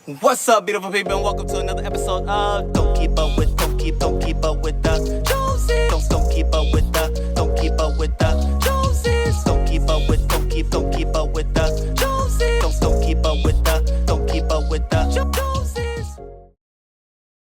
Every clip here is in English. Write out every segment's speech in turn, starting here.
What's up, beautiful people, and welcome to another episode of Don't Keep Up With the Joneses. Don't keep up with the Joneses. Don't keep up with the Joneses. Don't keep up with the Joneses. Don't keep up with the Joneses.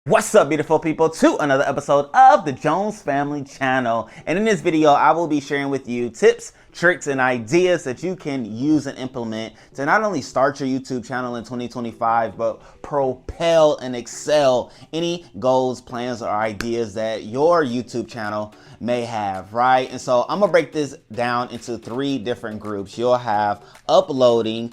What's up, beautiful people, to another episode of the Jones Family Channel. And in this video, I will be sharing with you tips, tricks, and ideas that you can use and implement to not only start your YouTube channel in 2025, but propel and excel any goals, plans, or ideas that your YouTube channel may have, right? And so I'm gonna break this down into three different groups. You'll have uploading,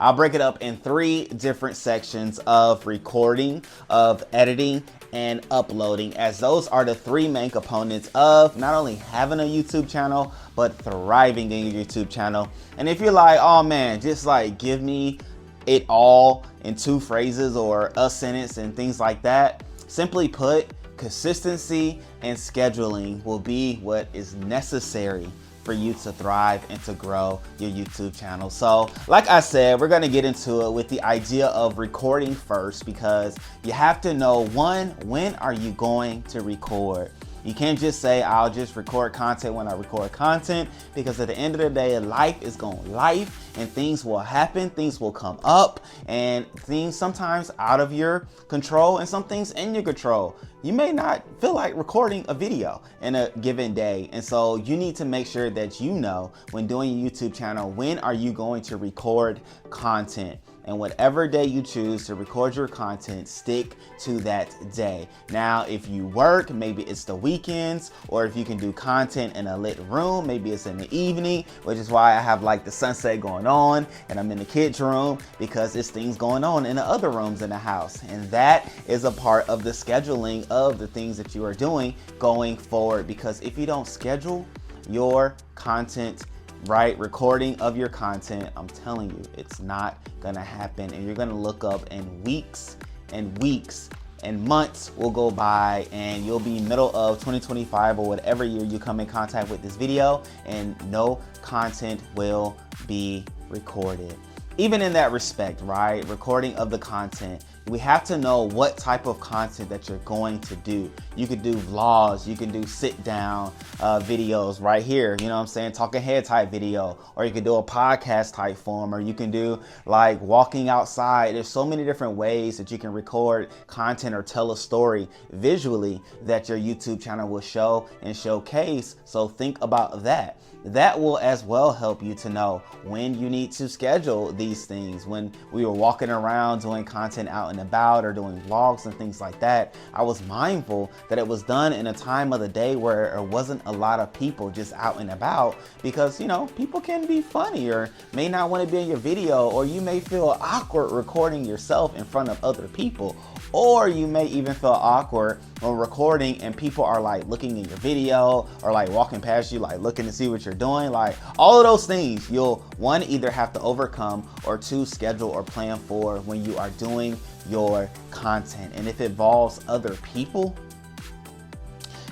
I'll break it up in three different sections of recording, of editing, and uploading, as those are the three main components of not only having a YouTube channel, but thriving in your YouTube channel. And if you're like, oh man, just like give me it all in two phrases or a sentence and things like that, simply put, consistency and scheduling will be what is necessary for you to thrive and to grow your YouTube channel. So like I said, we're gonna get into it with the idea of recording first, because you have to know, one, when are you going to record? You can't just say, I'll just record content when I record content, because at the end of the day, life is going life and things will happen, things will come up, and things sometimes out of your control and some things in your control. You may not feel like recording a video in a given day. And so you need to make sure that you know, when doing your YouTube channel, when are you going to record content? And whatever day you choose to record your content, stick to that day. Now, if you work, maybe it's the weekends, or if you can do content in a lit room, maybe it's in the evening, which is why I have like the sunset going on and I'm in the kids' room, because it's things going on in the other rooms in the house. And that is a part of the scheduling of the things that you are doing going forward, because if you don't schedule your content, right, recording of your content, I'm telling you, it's not gonna happen. And you're gonna look up and weeks and months will go by, and you'll be middle of 2025 or whatever year you come in contact with this video, and no content will be recorded. Even in that respect, right, recording of the content, we have to know what type of content that you're going to do. You could do vlogs, you can do sit down videos right here, you know what I'm saying, talking head type video, or you could do a podcast type form, or you can do like walking outside. There's so many different ways that you can record content or tell a story visually that your YouTube channel will show and showcase. So think about that. That will as well help you to know when you need to schedule these things. When we were walking around doing content out and about, or doing vlogs and things like that, I was mindful that it was done in a time of the day where there wasn't a lot of people just out and about, because, you know, people can be funny or may not want to be in your video, or you may feel awkward recording yourself in front of other people, or you may even feel awkward when recording and people are like looking in your video, or like walking past you, like looking to see what you're doing. Like all of those things you'll, one, either have to overcome, or two, schedule or plan for when you are doing your content. And if it involves other people,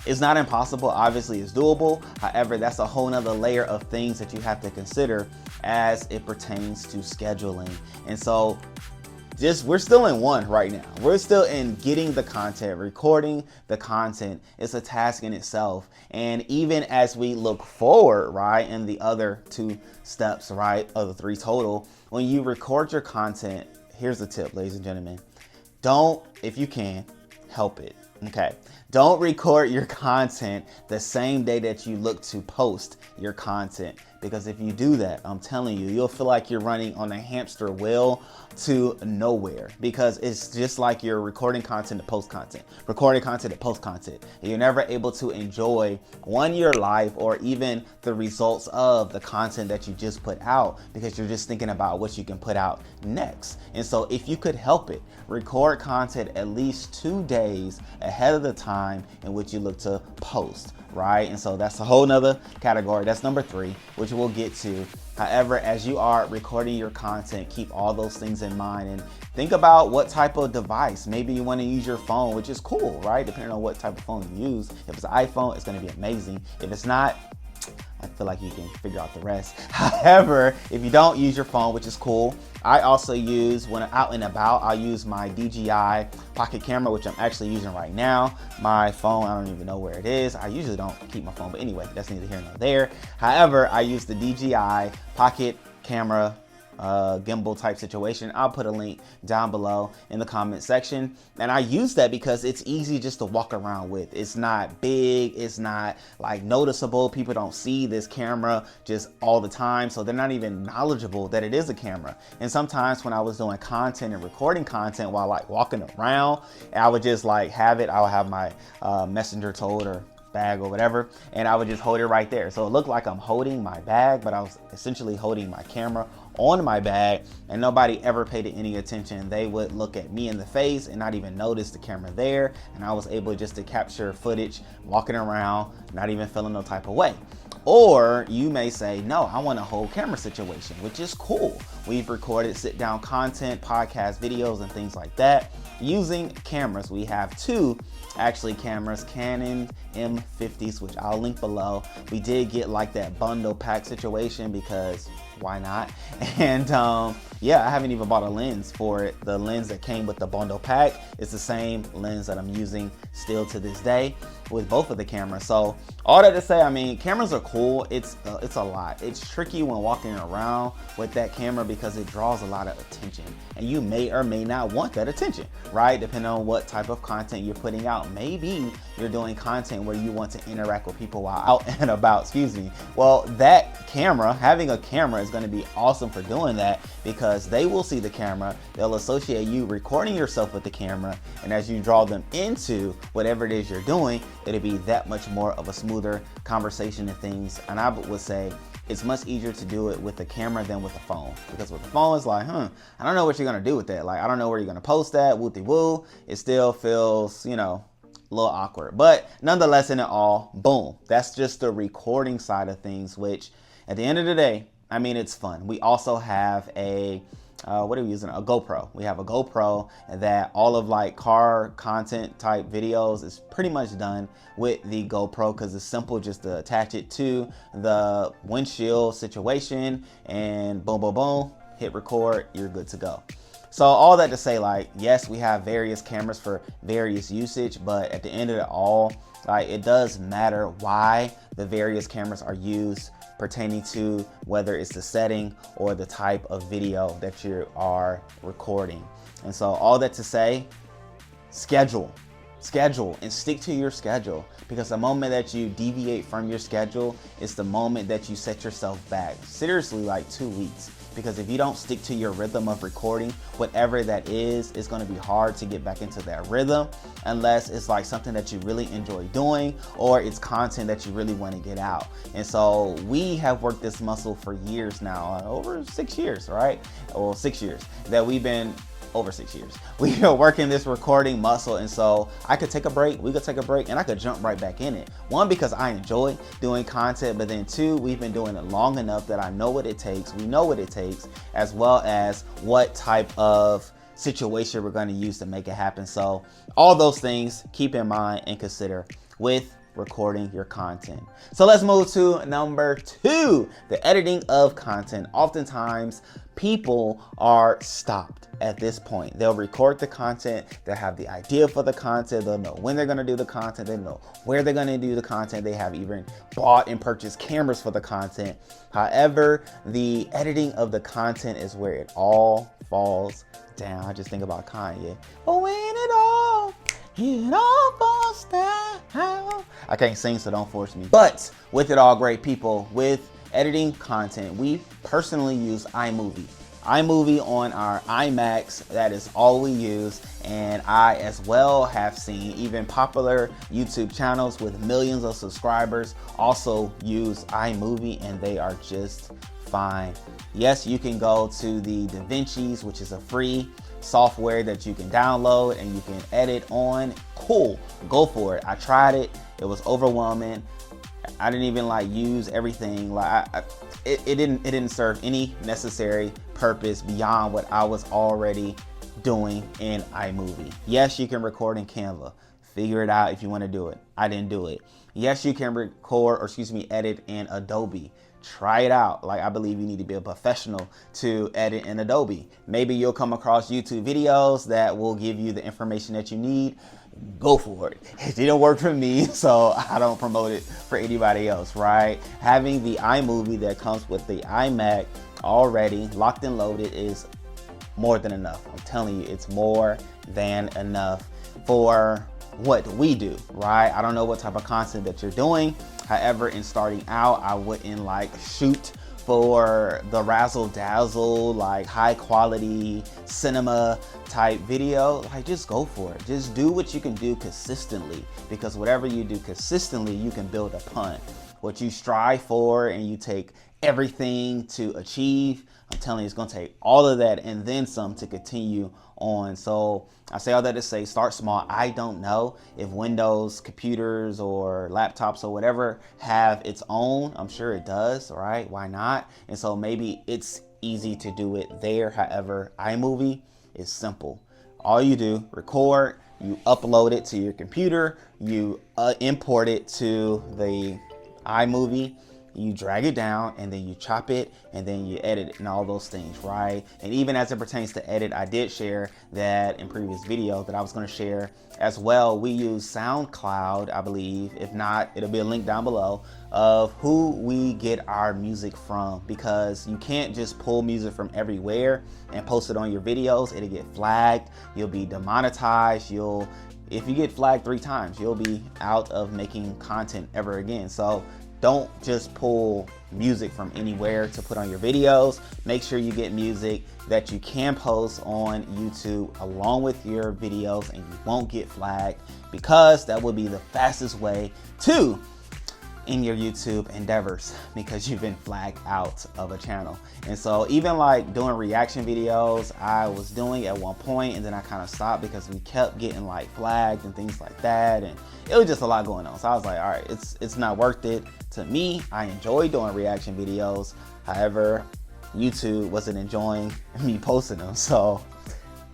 it's not impossible, obviously it's doable. However, that's a whole nother layer of things that you have to consider as it pertains to scheduling. And so we're still in one right now. We're still in getting the content, recording the content. It's a task in itself. And even as we look forward, right, in the other two steps, right, of the three total, when you record your content, here's the tip, ladies and gentlemen. Don't, if you can, help it, okay? Don't record your content the same day that you look to post your content, because if you do that, I'm telling you, you'll feel like you're running on a hamster wheel to nowhere, because it's just like you're recording content to post content, recording content to post content. And you're never able to enjoy, one, your life, or even the results of the content that you just put out, because you're just thinking about what you can put out next. And so if you could help it, record content at least 2 days ahead of the time in which you look to post, right? And so that's a whole nother category. That's number 3, which we'll get to. However, as you are recording your content, keep all those things in mind and think about what type of device. Maybe you want to use your phone, which is cool, right? Depending on what type of phone you use. If it's an iPhone, it's going to be amazing. If it's not, I feel like you can figure out the rest. However, if you don't use your phone, which is cool, I also use, when I'm out and about, I'll use my DJI pocket camera, which I'm actually using right now. My phone, I don't even know where it is. I usually don't keep my phone, but anyway, that's neither here nor there. However, I use the DJI pocket camera gimbal type situation. I'll put a link down below in the comment section, and I use that because it's easy just to walk around with. It's not big, it's not like noticeable. People don't see this camera just all the time, so they're not even knowledgeable that it is a camera. And sometimes when I was doing content and recording content while like walking around, I would just like have it. I would have my messenger tote or bag or whatever, and I would just hold it right there. So it looked like I'm holding my bag, but I was essentially holding my camera on my bag, and nobody ever paid any attention. They would look at me in the face and not even notice the camera there, and I was able just to capture footage walking around, not even feeling no type of way. Or you may say, no, I want a whole camera situation, which is cool. We've recorded sit down content, podcast videos, and things like that using cameras. We have two actually cameras, Canon M50s, which I'll link below. We did get like that bundle pack situation because why not? And yeah, I haven't even bought a lens for it. The lens that came with the bundle pack is the same lens that I'm using still to this day with both of the cameras. So all that to say, I mean, cameras are cool. It's a lot. It's tricky when walking around with that camera because it draws a lot of attention, and you may or may not want that attention, right? Depending on what type of content you're putting out. Maybe you're doing content where you want to interact with people while out and about, excuse me. Well, that camera, having a camera is going to be awesome for doing that because they will see the camera. They'll associate you recording yourself with the camera, and as you draw them into whatever it is you're doing, it'll be that much more of a smoother conversation and things. And I would say it's much easier to do it with the camera than with the phone, because with the phone it's like, I don't know what you're gonna do with that. Like, I don't know where you're gonna post that, woo-de-woo. It still feels, you know, a little awkward. But nonetheless, in it all, boom, that's just the recording side of things, which at the end of the day, I mean, it's fun. We also have a what are we using? A GoPro. We have a GoPro that all of like car content type videos is pretty much done with the GoPro because it's simple just to attach it to the windshield situation and boom, boom, boom, hit record, you're good to go. So all that to say, like, yes, we have various cameras for various usage, but at the end of it all, like, it does matter why the various cameras are used pertaining to whether it's the setting or the type of video that you are recording. And so all that to say, schedule and stick to your schedule, because the moment that you deviate from your schedule is the moment that you set yourself back, seriously, like 2 weeks. Because if you don't stick to your rhythm of recording, whatever that is, it's going to be hard to get back into that rhythm unless it's like something that you really enjoy doing or it's content that you really want to get out. And so we have worked this muscle for years now, over 6 years, right? Well, 6 years that we've been over 6 years. We are working this recording muscle, and so I could take a break, we could take a break, and I could jump right back in it. One, because I enjoy doing content, but then two, we've been doing it long enough that I know what it takes, we know what it takes, as well as what type of situation we're going to use to make it happen. So all those things keep in mind and consider with recording your content. So let's move to number 2, the editing of content. Oftentimes people are stopped at this point. They'll record the content, they'll have the idea for the content, they'll know when they're going to do the content, they know where they're going to do the content, they have even bought and purchased cameras for the content. However, the editing of the content is where it all falls down. I just think about Kanye. But when it all falls down. I can't sing, so don't force me. But with it all, great people, with editing content, we personally use iMovie on our iMacs. That is all we use. And I as well have seen even popular YouTube channels with millions of subscribers also use iMovie, and they are just fine. Yes, you can go to the DaVinci's, which is a free software that you can download and you can edit on. Cool, go for it. I tried it. It was overwhelming. I didn't even like use everything. Like it didn't serve any necessary purpose beyond what I was already doing in iMovie. Yes, you can record in Canva. Figure it out if you want to do it. I didn't do it. Yes, you can record, or edit in Adobe. Try it out. Like, I believe you need to be a professional to edit in Adobe. Maybe you'll come across YouTube videos that will give you the information that you need. Go for it. It didn't work for me, so I don't promote it for anybody else, right? Having the iMovie that comes with the iMac already locked and loaded is more than enough. I'm telling you, it's more than enough for what we do, right? I don't know what type of content that you're doing. However, in starting out, I wouldn't like shoot for the razzle dazzle, like high quality cinema type video. Like, just go for it. Just do what you can do consistently, because whatever you do consistently, you can build upon. What you strive for and you take everything to achieve, I'm telling you, it's gonna take all of that and then some to continue on. So I say all that to say, start small. I don't know if Windows computers or laptops or whatever have its own. I'm sure it does, right? Why not? And so maybe it's easy to do it there. However, iMovie is simple. All you do, record, you upload it to your computer, you import it to the iMovie, you drag it down, and then you chop it, and then you edit it and all those things, right? And even as it pertains to edit, I did share that in previous video that I was going to share as well. We use SoundCloud, I believe. If not, it'll be a link down below of who we get our music from, because you can't just pull music from everywhere and post it on your videos. It'll get flagged. You'll be demonetized. If you get flagged 3 times, you'll be out of making content ever again. So don't just pull music from anywhere to put on your videos. Make sure you get music that you can post on YouTube along with your videos, and you won't get flagged, because that would be the fastest way to in your YouTube endeavors, because you've been flagged out of a channel. And so even like doing reaction videos, I was doing at one point, and then I kind of stopped because we kept getting like flagged and things like that, and it was just a lot going on. So I was like, all right, it's not worth it to me. I enjoy doing reaction videos. However, YouTube wasn't enjoying me posting them. So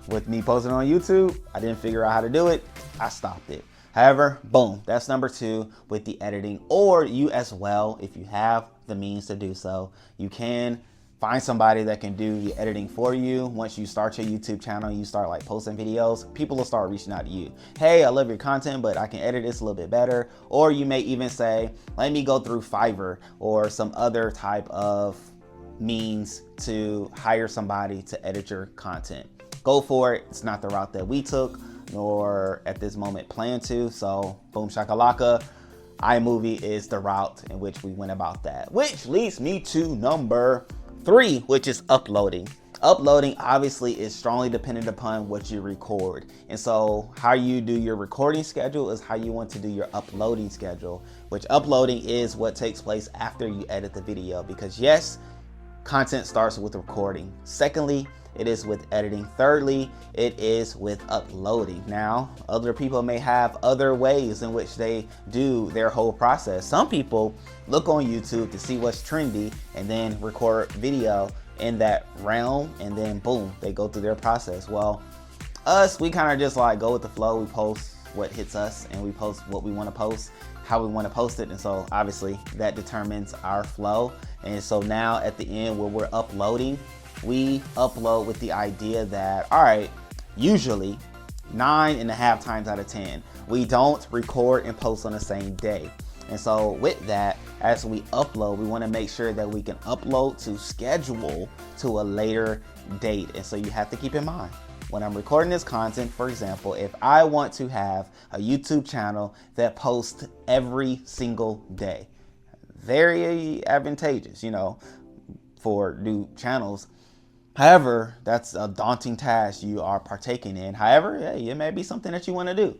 with me posting on YouTube, I didn't figure out how to do it. I stopped it. However, boom, that's number 2 with the editing. Or you as well, if you have the means to do so, you can find somebody that can do the editing for you. Once you start your YouTube channel, you start like posting videos, people will start reaching out to you. Hey, I love your content, but I can edit this a little bit better. Or you may even say, let me go through Fiverr or some other type of means to hire somebody to edit your content. Go for it. It's not the route that we took, nor at this moment plan to. So boom shakalaka, iMovie is the route in which we went about that, which leads me to number 3, which is uploading. Uploading obviously is strongly dependent upon what you record. And so how you do your recording schedule is how you want to do your uploading schedule, which uploading is what takes place after you edit the video, because yes, content starts with recording. Secondly, it is with editing. Thirdly, it is with uploading. Now, other people may have other ways in which they do their whole process. Some people look on YouTube to see what's trendy and then record video in that realm, and then boom, they go through their process. Well, us, we kind of just like go with the flow. We post what hits us, and we post what we want to post, how we want to post it. And so obviously that determines our flow. And so now at the end, when we're uploading, we upload with the idea that, all right, usually 9.5 times out of 10, we don't record and post on the same day. And so with that, as we upload, we want to make sure that we can upload to schedule to a later date. And so you have to keep in mind, when I'm recording this content, for example, if I want to have a YouTube channel that posts every single day, very advantageous, for new channels. However, that's a daunting task you are partaking in. However, hey, it may be something that you want to do.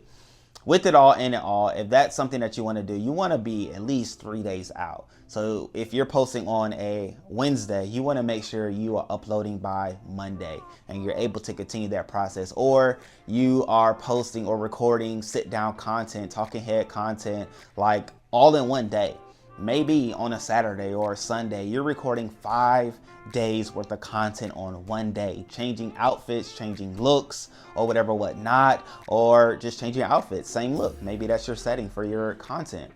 With it all, in it all, if that's something that you want to do, you want to be at least 3 days out. So if you're posting on a Wednesday, you want to make sure you are uploading by Monday and you're able to continue that process. Or you are posting or recording sit down content, talking head content, like all in one day. maybe on a Saturday or a Sunday, you're recording 5 days worth of content on one day, changing outfits, changing looks, or whatever, whatnot, or just changing outfits, same look. Maybe that's your setting for your content.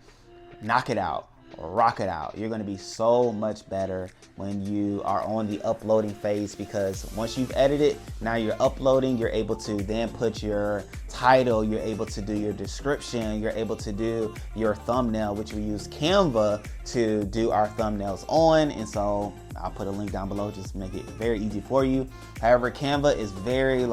Knock it out. Rock it out. You're going to be so much better when you are on the uploading phase, because once you've edited, now you're uploading, you're able to then put your title, you're able to do your description, you're able to do your thumbnail, which we use Canva to do our thumbnails on. And so I'll put a link down below just to make it very easy for you. However, Canva is very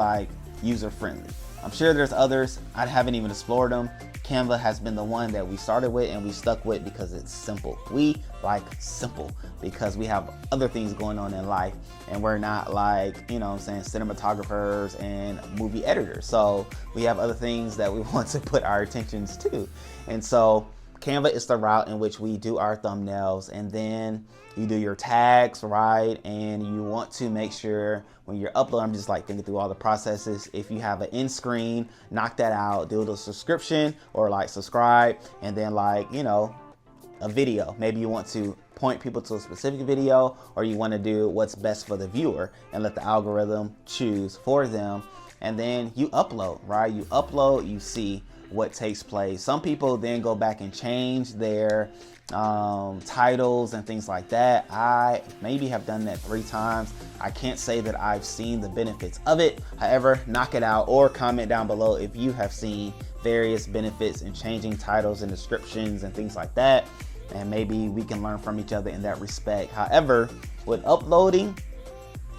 user friendly. I'm sure there's others. I haven't even explored them. Canva has been the one that we started with and we stuck with because it's simple. We like simple because we have other things going on in life and we're not cinematographers and movie editors. So we have other things that we want to put our attentions to. And so Canva is the route in which we do our thumbnails, and then you do your tags, right? And you want to make sure when you're uploading, I'm just thinking through all the processes. If you have an end screen, knock that out, do the subscription or subscribe, and then a video. Maybe you want to point people to a specific video, or you want to do what's best for the viewer and let the algorithm choose for them. And then you upload, right? You upload, you see what takes place. Some people then go back and change their titles and things like that. I maybe have done that 3 times. I can't say that I've seen the benefits of it. However, knock it out or comment down below if you have seen various benefits in changing titles and descriptions and things like that, and maybe we can learn from each other in that respect. However, with uploading,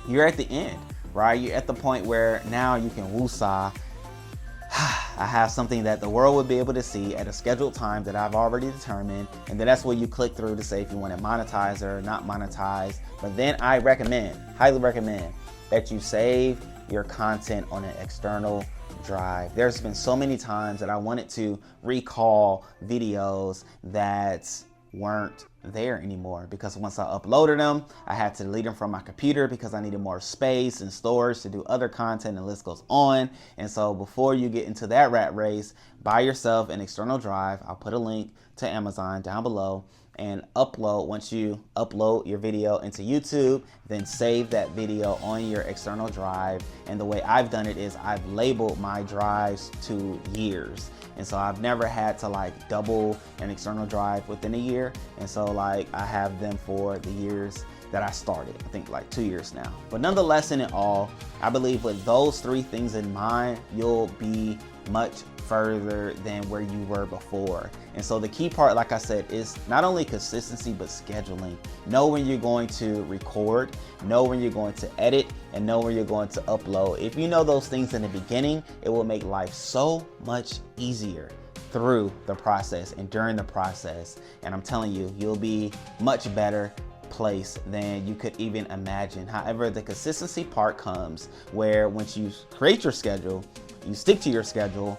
you're at the end, right? You're at the point where now you can woosah. I have something that the world would be able to see at a scheduled time that I've already determined, and then that's where you click through to say if you want it monetized or not monetized. But then I recommend, highly recommend, that you save your content on an external drive. There's been so many times that I wanted to recall videos that weren't there anymore, because once I uploaded them, I had to delete them from my computer because I needed more space and storage to do other content, and the list goes on. And so before you get into that rat race, buy yourself an external drive. I'll put a link to Amazon down below, and upload. Once you upload your video into YouTube, then save that video on your external drive. And the way I've done it is I've labeled my drives to years. And so I've never had to double an external drive within a year. And so I have them for the years that I started, I think 2 years now. But nonetheless, in it all, I believe with those 3 things in mind, you'll be much further than where you were before. And so the key part, like I said, is not only consistency, but scheduling. Know when you're going to record, know when you're going to edit, and know when you're going to upload. If you know those things in the beginning, it will make life so much easier through the process and during the process. And I'm telling you, you'll be much better place than you could even imagine. However, the consistency part comes where once you create your schedule, you stick to your schedule,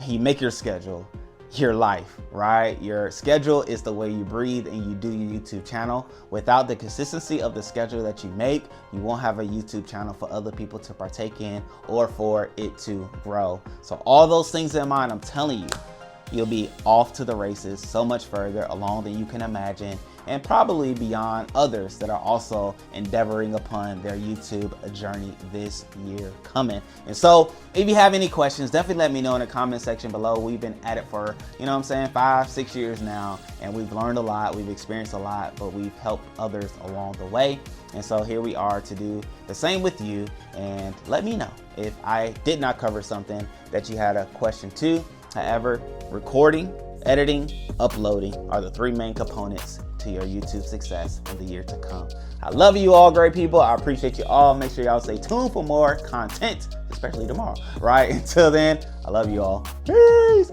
you make your schedule your life, right? Your schedule is the way you breathe and you do your YouTube channel. Without the consistency of the schedule that you make, you won't have a YouTube channel for other people to partake in or for it to grow. So all those things in mind, I'm telling you, you'll be off to the races so much further along than you can imagine, and probably beyond others that are also endeavoring upon their YouTube journey this year coming. And so if you have any questions, definitely let me know in the comment section below. We've been at it for, 5-6 years now, and we've learned a lot, we've experienced a lot, but we've helped others along the way. And so here we are to do the same with you. And let me know if I did not cover something that you had a question to. However, recording, editing, uploading are the 3 main components to your YouTube success in the year to come. I love you all, great people. I appreciate you all. Make sure y'all stay tuned for more content, especially tomorrow, right? Until then, I love you all. Peace.